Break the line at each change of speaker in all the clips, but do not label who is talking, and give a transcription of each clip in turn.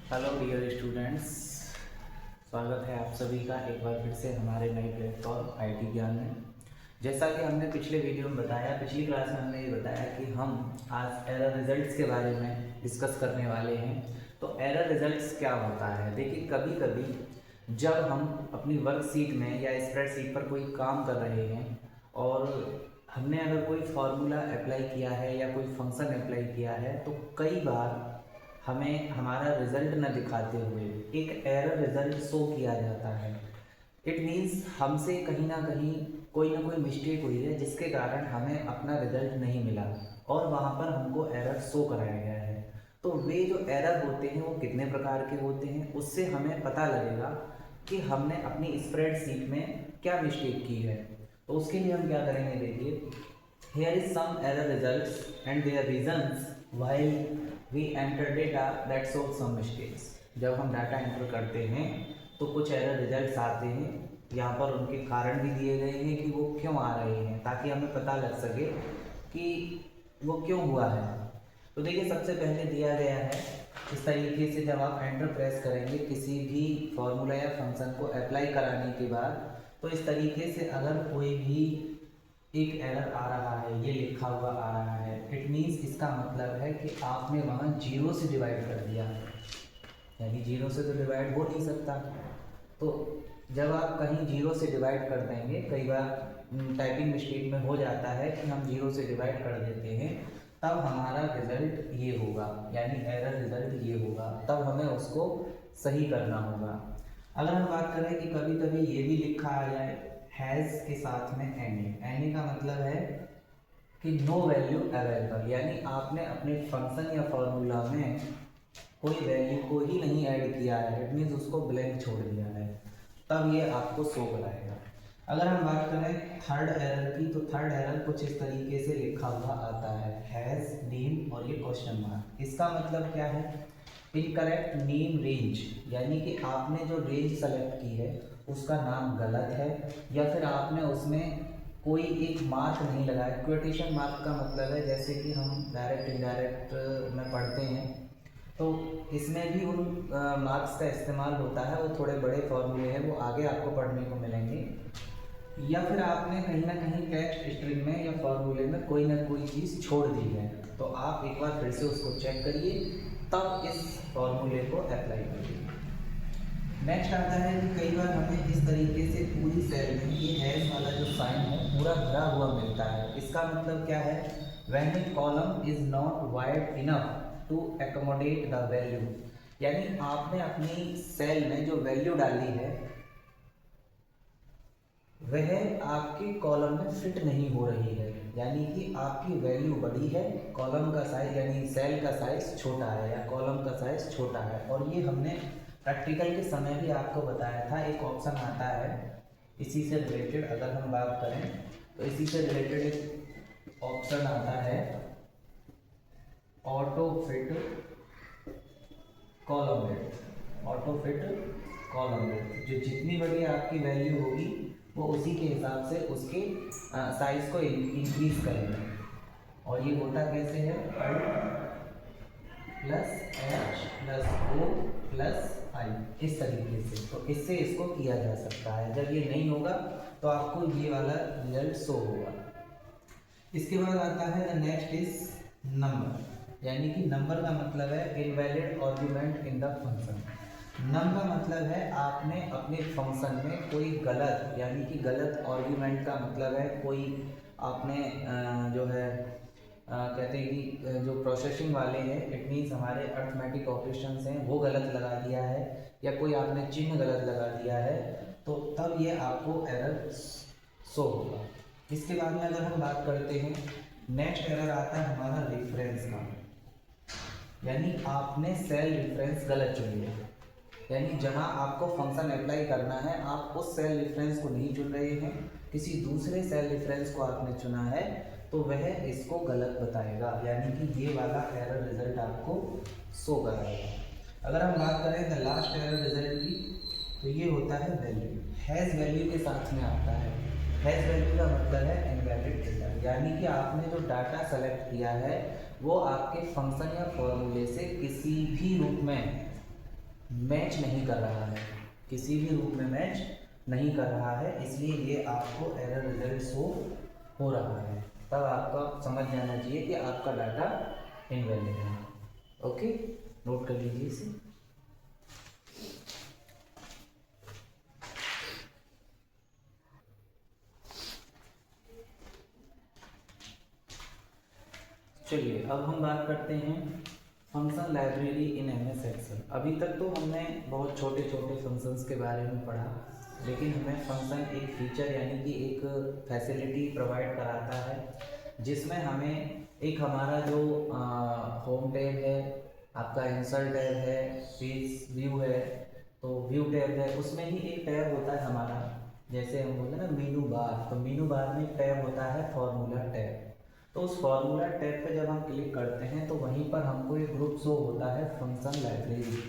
Hello dear students, स्वागत है आप सभी का एक बार फिर से हमारे नए प्लेटफॉर्म आईटी ज्ञान में। जैसा कि हमने पिछले वीडियो में बताया, पिछली क्लास में हमने ये बताया कि हम आज एरर रिजल्ट्स के बारे में डिस्कस करने वाले हैं। तो एरर रिजल्ट्स क्या होता है? देखिए, कभी कभी जब हम अपनी वर्कशीट में या स्प्रेडशीट पर कोई काम कर रहे हैं और हमने अगर कोई फार्मूला अप्लाई किया है या कोई फंक्शन अप्लाई किया है, तो कई बार हमें हमारा रिज़ल्ट न दिखाते हुए एक एरर रिज़ल्ट शो किया जाता है। इट मीन्स हमसे कहीं ना कोई मिस्टेक हुई है जिसके कारण हमें अपना रिज़ल्ट नहीं मिला और वहाँ पर हमको एरर शो कराया गया है। तो वे जो एरर होते हैं वो कितने प्रकार के होते हैं, उससे हमें पता लगेगा कि हमने अपनी स्प्रेडशीट में क्या मिस्टेक की है। तो उसके लिए हम क्या करेंगे, देखिए, here is some error results and their reasons while we enter data that shows some mistakes। जब हम डाटा एंटर करते हैं तो कुछ एरर रिजल्ट्स आते हैं, यहाँ पर उनके कारण भी दिए गए हैं कि वो क्यों आ रहे हैं, ताकि हमें पता लग सके कि वो क्यों हुआ है। तो देखिए, सबसे पहले दिया गया है इस तरीके से, जब आप एंटर प्रेस करेंगे किसी भी फॉर्मूला या फंक्शन को अप्लाई कराने के बाद, तो इस तरीके से अगर कोई भी एक एरर आ रहा है, ये लिखा हुआ आ रहा है, इट मीन्स इसका मतलब है कि आपने वहाँ जीरो से डिवाइड कर दिया, यानी जीरो से तो डिवाइड हो नहीं सकता। तो जब आप कहीं जीरो से डिवाइड कर देंगे, कई बार टाइपिंग मिस्टेक में हो जाता है कि हम जीरो से डिवाइड कर देते हैं, तब हमारा रिजल्ट ये होगा, यानी एरर रिजल्ट ये होगा, तब हमें उसको सही करना होगा। अगर हम बात करें कि कभी कभी ये भी लिखा आ जाए हैज़ के साथ में एनी का मतलब है कि नो वैल्यू अवेलेबल, यानी आपने अपने फंक्शन या फॉर्मूला में कोई वैल्यू को ही नहीं ऐड किया है, इट मीन्स उसको ब्लैंक छोड़ दिया है, तब ये आपको शो कराएगा। अगर हम बात करें थर्ड एरर की, तो थर्ड एरर कुछ इस तरीके से लिखा हुआ आता है, हैज़ नेम और ये क्वेश्चन मार्क। इसका मतलब क्या है? इनकरेक्ट नेम रेंज, यानी कि आपने जो रेंज सेलेक्ट की है उसका नाम गलत है, या फिर आपने उसमें कोई एक मार्क नहीं लगाया। क्वोटेशन मार्क का मतलब है, जैसे कि हम डायरेक्ट इनडायरेक्ट में पढ़ते हैं, तो इसमें भी उन मार्क्स का इस्तेमाल होता है। वो थोड़े बड़े फॉर्मूले हैं, वो आगे आपको पढ़ने को मिलेंगे। या फिर आपने कहीं ना कहीं टेक्स्ट स्ट्रिंग में या फॉर्मूले में कोई ना कोई चीज़ छोड़ दी है, तो आप एक बार फिर से उसको चेक करिए, तब इस फॉर्मूले को अप्लाई करिए। नेक्स्ट आता है कि कई बार हमें इस तरीके से पूरी सेल में ये हैज़ वाला जो साइन है पूरा भरा हुआ मिलता है। इसका मतलब क्या है? When a column is not wide enough to accommodate the value, यानी आपने अपनी सेल में जो वैल्यू डाली है वह आपके कॉलम में फिट नहीं हो रही है, यानी कि आपकी वैल्यू बड़ी है, कॉलम का साइज यानी सेल का साइज छोटा है या कॉलम का साइज छोटा है। और ये हमने प्रैक्टिकल के समय भी आपको बताया था। एक ऑप्शन आता है इसी से रिलेटेड, अगर हम बात करें तो इसी से रिलेटेड एक ऑप्शन आता है auto fit column width. Auto fit column width, जो जितनी बड़ी आपकी वैल्यू होगी वो उसी के हिसाब से उसके साइज को इंक्रीज करेगा। और ये होता कैसे है? Plus H plus O plus I, इस तरीके से। तो इससे इसको किया जा सकता है। जब ये नहीं होगा तो आपको ये वाला रिजल्ट शो होगा। इसके बाद आता है द नेक्स्ट इज नंबर, यानी कि नंबर का मतलब है invalid argument in the function. Num का मतलब है आपने अपने फंक्शन में कोई गलत, यानी कि गलत आर्गुमेंट का मतलब है कोई आपने जो है कहते हैं कि जो प्रोसेसिंग वाले हैं, इट मीन्स हमारे अर्थमेटिक ऑपरेशंस हैं, वो गलत लगा दिया है, या कोई आपने चिन्ह गलत लगा दिया है, तो तब ये आपको एरर शो होगा। इसके बाद में अगर हम बात करते हैं, नेक्स्ट एरर आता है हमारा रेफरेंस का, यानी आपने सेल रेफरेंस गलत चुनी है, यानी जहां आपको फंक्शन अप्लाई करना है आप उस सेल रेफरेंस को नहीं चुन रहे हैं, किसी दूसरे सेल रेफरेंस को आपने चुना है, तो वह इसको गलत बताएगा, यानी कि ये वाला एरर रिजल्ट आपको शो कराएगा। अगर हम बात करें द लास्ट एरर रिजल्ट की, तो ये होता है वैल्यू। हैज़ वैल्यू के साथ में आता है। हैज़ वैल्यू का मतलब है इनवैलिड डेटा, यानी कि आपने जो डाटा सेलेक्ट किया है वो आपके फंक्शन या फॉर्मूले से किसी भी रूप में मैच नहीं कर रहा है, किसी भी रूप में मैच नहीं कर रहा है, इसलिए ये आपको एरर रिजल्ट शो हो रहा है। तब आपको समझ जाना चाहिए कि आपका डाटा इनवैलिड है। ओके, नोट कर लीजिए इसे। चलिए अब हम बात करते हैं function library in MS Excel. अभी तक तो हमने बहुत छोटे छोटे फंक्शंस के बारे में पढ़ा, लेकिन हमें फंक्शन एक फीचर यानी कि एक फैसिलिटी प्रोवाइड कराता है, जिसमें हमें एक हमारा जो होम टैब है, आपका इंसर्ट टैब है, पेज व्यू है, तो व्यू टैब है, उसमें ही एक टैब होता है हमारा, जैसे हम बोलते हैं ना मेनू बार, तो मेनू बार में एक टैब होता है फॉर्मूला टैब। तो उस फॉर्मूला टैब पे जब हम क्लिक करते हैं तो वहीं पर हमको एक ग्रुप शो होता है फंक्शन लाइब्रेरी।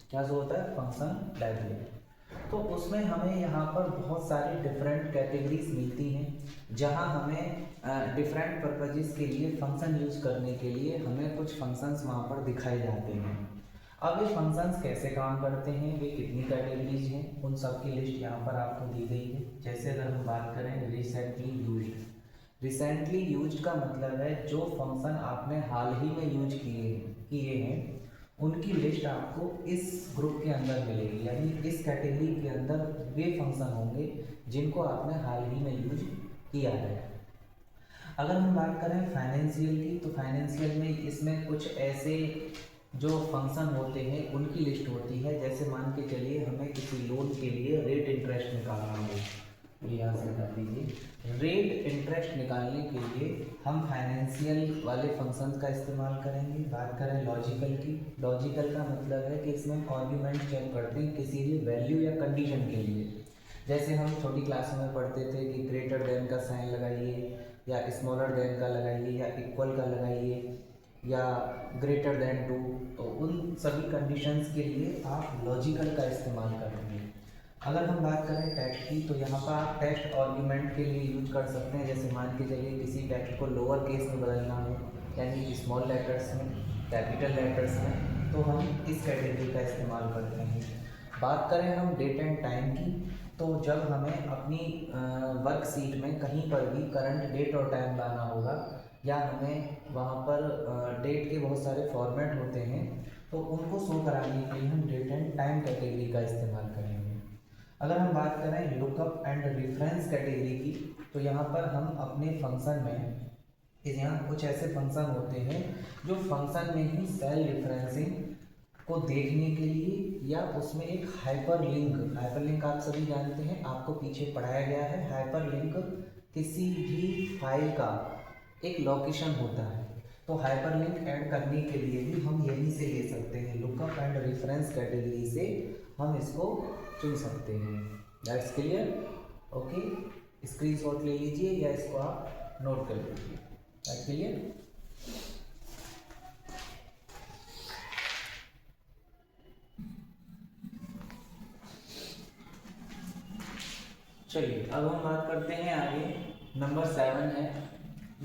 क्या शो होता है? Function library. तो उसमें हमें यहाँ पर बहुत सारी डिफरेंट कैटेगरीज मिलती हैं, जहाँ हमें डिफरेंट पर्पजेस के लिए फंक्शन यूज करने के लिए हमें कुछ फंक्शंस वहाँ पर दिखाए जाते हैं। अब ये फंक्शंस कैसे काम करते हैं, वे कितनी कैटेगरीज हैं, उन सब की लिस्ट यहाँ पर आपको दी गई है। जैसे अगर हम बात करें रिसेंटली यूज्ड, रिसेंटली यूज्ड का मतलब है जो फंक्शन आपने हाल ही में यूज किए हैं उनकी लिस्ट आपको इस ग्रुप के अंदर मिलेगी, यानी इस कैटेगरी के अंदर वे फंक्शन होंगे जिनको आपने हाल ही में यूज किया है। अगर हम बात करें फाइनेंशियल की, तो फाइनेंशियल में इसमें कुछ ऐसे जो फंक्शन होते हैं उनकी लिस्ट होती है। जैसे मान के चलिए हमें किसी लोन के लिए रेट इंटरेस्ट निकालना हो, यहाँ से कर दीजिए। रेट इंटरेस्ट निकालने के लिए हम फाइनेंशियल वाले फंक्शंस का इस्तेमाल करेंगे। बात करें लॉजिकल की, लॉजिकल का मतलब है कि इसमें आर्ग्यूमेंट चेक करते हैं किसी भी वैल्यू या कंडीशन के लिए। जैसे हम छोटी क्लासों में पढ़ते थे कि ग्रेटर देन का साइन लगाइए, या स्मॉलर देन का लगाइए, या इक्वल का लगाइए, या ग्रेटर देन टू। तो उन सभी कंडीशंस के लिए आप लॉजिकल का इस्तेमाल करेंगे। अगर हम बात करें टेक्स्ट की, तो यहाँ पर आप टेक्स्ट आर्ग्यूमेंट के लिए यूज कर सकते हैं। जैसे मान के चलिए किसी टेक्स्ट को लोअर केस में बदलना हो, यानी स्मॉल लेटर्स में, कैपिटल लेटर्स में, तो हम इस कैटेगरी का इस्तेमाल करते हैं। बात करें हम डेट एंड टाइम की, तो जब हमें अपनी वर्कशीट में कहीं पर भी करंट डेट और टाइम लाना होगा, या हमें वहाँ पर डेट के बहुत सारे फॉर्मेट होते हैं, तो उनको शो कराने के लिए हम डेट एंड टाइम कैटेगरी का इस्तेमाल करेंगे। अगर हम बात करें लुकअप एंड रेफरेंस कैटेगरी की, तो यहाँ पर हम अपने फंक्शन में, यहाँ कुछ ऐसे फंक्शन होते हैं जो फंक्शन में ही सेल रेफरेंसिंग को देखने के लिए, या उसमें एक हाइपरलिंक आप सभी जानते हैं, आपको पीछे पढ़ाया गया है। हाइपरलिंक किसी भी फाइल का एक लोकेशन होता है, तो हाइपरलिंक ऐड करने के लिए भी हम यहीं से ले सकते हैं, लुकअप एंड रेफरेंस कैटेगरी से हम इसको चुन सकते हैं। That's clear? ओके, स्क्रीनशॉट ले लीजिए या इसको आप नोट कर लीजिए। That's clear? चलिए अब हम बात करते हैं आगे। नंबर 7 है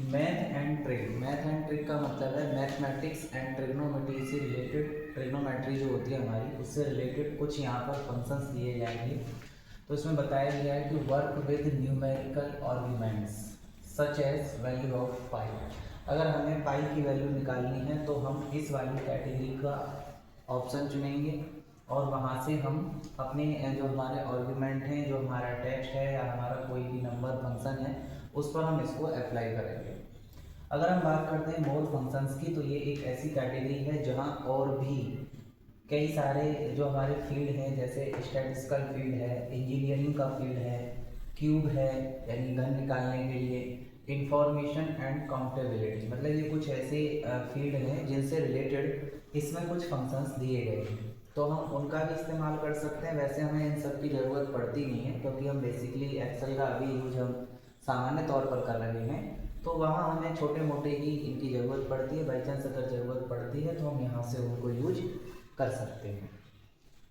math and trick. Math and trick का मतलब है मैथमेटिक्स एंड ट्रिग्नोमेट्री से रिलेटेड, ट्रिग्नोमेट्री जो होती है हमारी, उससे रिलेटेड कुछ यहाँ पर फंक्शंस दिए जाएंगे। तो इसमें बताया गया है कि work with numerical arguments such as value of pi. अगर हमें पाई की वैल्यू निकालनी है तो हम इस वाली कैटेगरी का ऑप्शन चुनेंगे, और वहाँ से हम अपने जो हमारे आर्ग्यूमेंट हैं, जो हमारा टेक्स्ट है या हमारा कोई भी नंबर फंक्शन है, उस पर हम इसको अप्लाई करेंगे। अगर हम बात करते हैं मोड फंक्शंस की, तो ये एक ऐसी कैटेगरी है जहाँ और भी कई सारे जो हमारे फील्ड हैं, जैसे स्टैटिस्टिकल फील्ड है, इंजीनियरिंग का फील्ड है, क्यूब है यानी घन निकालने के लिए, इंफॉर्मेशन एंड काउंटेबिलिटी, मतलब ये कुछ ऐसे फील्ड हैं जिनसे रिलेटेड इसमें कुछ फंक्शंस दिए गए हैं, तो हम उनका भी इस्तेमाल कर सकते हैं। वैसे हमें इन सब की ज़रूरत पड़ती नहीं है, क्योंकि हम बेसिकली एक्सेल का अभी यूज हम सामान्य तौर पर कर रहे हैं, तो वहाँ हमें छोटे मोटे ही इनकी ज़रूरत पड़ती है। बाई चांस अगर ज़रूरत पड़ती है तो हम यहाँ से उनको यूज कर सकते हैं।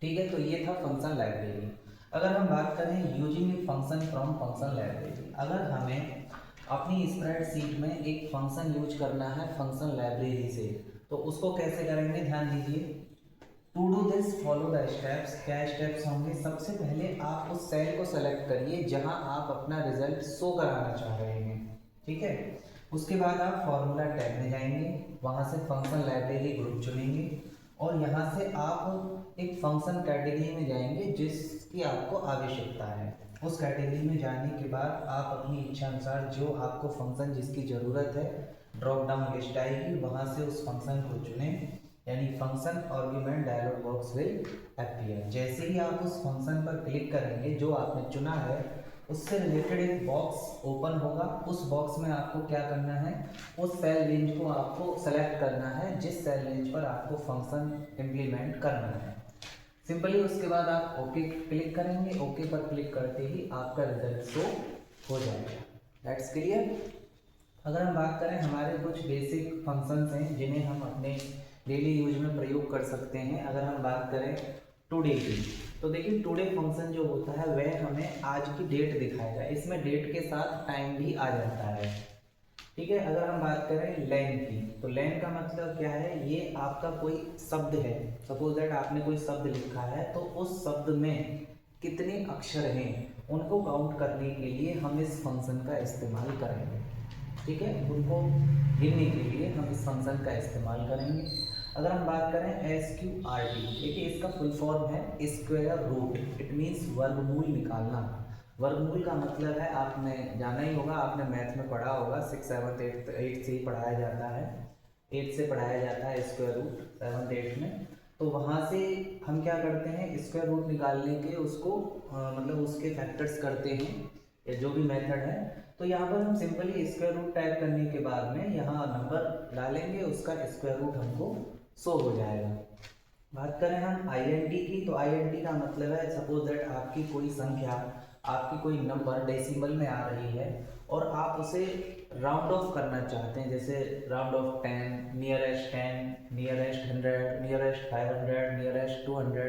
ठीक है, तो ये था फंक्शन लाइब्रेरी। अगर हम बात करें using a function from function library, अगर हमें अपनी स्प्रेडशीट में एक फंक्शन यूज करना है फंक्शन लाइब्रेरी से, तो उसको कैसे करेंगे, ध्यान दीजिए। To do this follow the steps. क्या स्टेप्स होंगे? सबसे पहले आप उस सेल को सेलेक्ट करिए जहां आप अपना रिजल्ट शो कराना चाह रहे हैं, ठीक है। उसके बाद आप फॉर्मूला टैब में जाएंगे, वहां से फंक्शन लाइब्रेरी ग्रुप चुनेंगे और यहाँ से आप एक फंक्शन कैटेगरी में जाएंगे जिसकी आपको आवश्यकता है। उस कैटेगरी में जाने के बाद आप अपनी इच्छा अनुसार जो आपको फंक्शन जिसकी ज़रूरत है ड्रॉप डाउन लिस्ट आएगी, वहाँ से उस फंक्शन को चुनें, यानी function argument dialog box will appear. जैसे ही आप उस फंक्शन पर क्लिक करेंगे जो आपने चुना है उससे रिलेटेड एक बॉक्स ओपन होगा। उस बॉक्स में आपको क्या करना है, उस सेल रेंज को आपको सेलेक्ट करना है जिस सेल रेंज पर आपको फंक्शन इम्प्लीमेंट करना है। सिंपली उसके बाद आप ओके क्लिक करेंगे। ओके पर क्लिक करते ही आपका रिजल्ट शो हो जाएगा। That's clear. अगर हम बात करें हमारे कुछ बेसिक फंक्शंस हैं जिन्हें हम अपने डेली यूज में प्रयोग कर सकते हैं। अगर हम बात करें टुडे की, तो देखिए टुडे फंक्शन जो होता है वह हमें आज की डेट दिखाएगा। इसमें डेट के साथ टाइम भी आ जाता है, ठीक है। अगर हम बात करें लेन की, तो लेन का मतलब क्या है, ये आपका कोई शब्द है। सपोज दैट आपने कोई शब्द लिखा है तो उस शब्द में कितने अक्षर हैं उनको काउंट करने के लिए हम इस फंक्शन का इस्तेमाल करेंगे, ठीक है। उनको गिनने के लिए हम इस फंक्शन का इस्तेमाल करेंगे। अगर हम बात करें SQRT, देखिए इसका फुल फॉर्म है स्क्वायर रूट। इट मीन्स वर्गमूल निकालना। वर्गमूल का मतलब है, आपने जाना ही होगा, आपने मैथ में पढ़ा होगा, 6, 7, 8 से ही पढ़ाया जाता है, 8 से पढ़ाया जाता है स्क्वायर रूट 7, 8 में। तो वहाँ से हम क्या करते हैं, स्क्वायर रूट निकालने के उसको मतलब उसके फैक्टर्स करते हैं, या जो भी मेथड है। तो यहाँ पर हम सिंपली स्क्वायर रूट टाइप करने के बाद में यहाँ नंबर डालेंगे, उसका स्क्वायर रूट हमको शो हो जाएगा। बात करें हम INT की, तो INT का मतलब है सपोज दैट आपकी कोई संख्या, आपकी कोई नंबर डेसिमल में आ रही है और आप उसे राउंड ऑफ करना चाहते हैं, जैसे round of 10, nearest 10, nearest 100, nearest 500, nearest 200,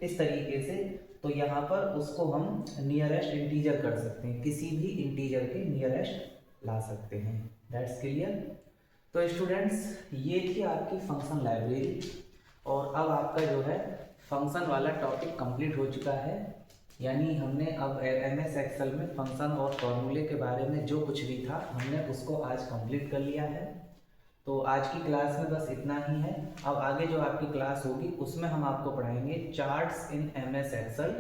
इस तरीके से। तो यहाँ पर उसको हम नियरेस्ट इंटीजर कर सकते हैं, किसी भी इंटीजर के नियरेस्ट ला सकते हैं। That's clear. तो स्टूडेंट्स ये थी आपकी फंक्शन लाइब्रेरी, और अब आपका जो है फंक्शन वाला टॉपिक कंप्लीट हो चुका है। यानी हमने अब MS एक्सेल में फंक्शन और फॉर्मूले के बारे में जो कुछ भी था हमने उसको आज कंप्लीट कर लिया है। तो आज की क्लास में बस इतना ही है। अब आगे जो आपकी क्लास होगी उसमें हम आपको पढ़ाएंगे charts in MS excel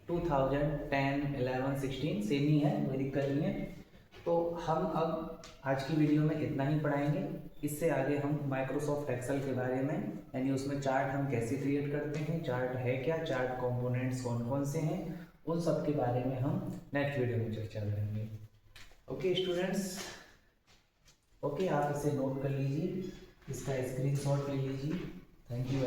2010, 11, 16, same ही है, कोई दिक्कत नहीं है। तो हम अब आज की वीडियो में इतना ही पढ़ाएंगे। इससे आगे हम माइक्रोसॉफ्ट एक्सेल के बारे में, यानी उसमें चार्ट हम कैसे क्रिएट करते हैं, चार्ट है क्या, चार्ट कंपोनेंट्स कौन कौन से हैं, उन सब के बारे में हम नेक्स्ट वीडियो में चर्चा करेंगे। ओके स्टूडेंट्स, ओके आप इसे नोट कर लीजिए, इसका स्क्रीनशॉट ले लीजिए। Thank you.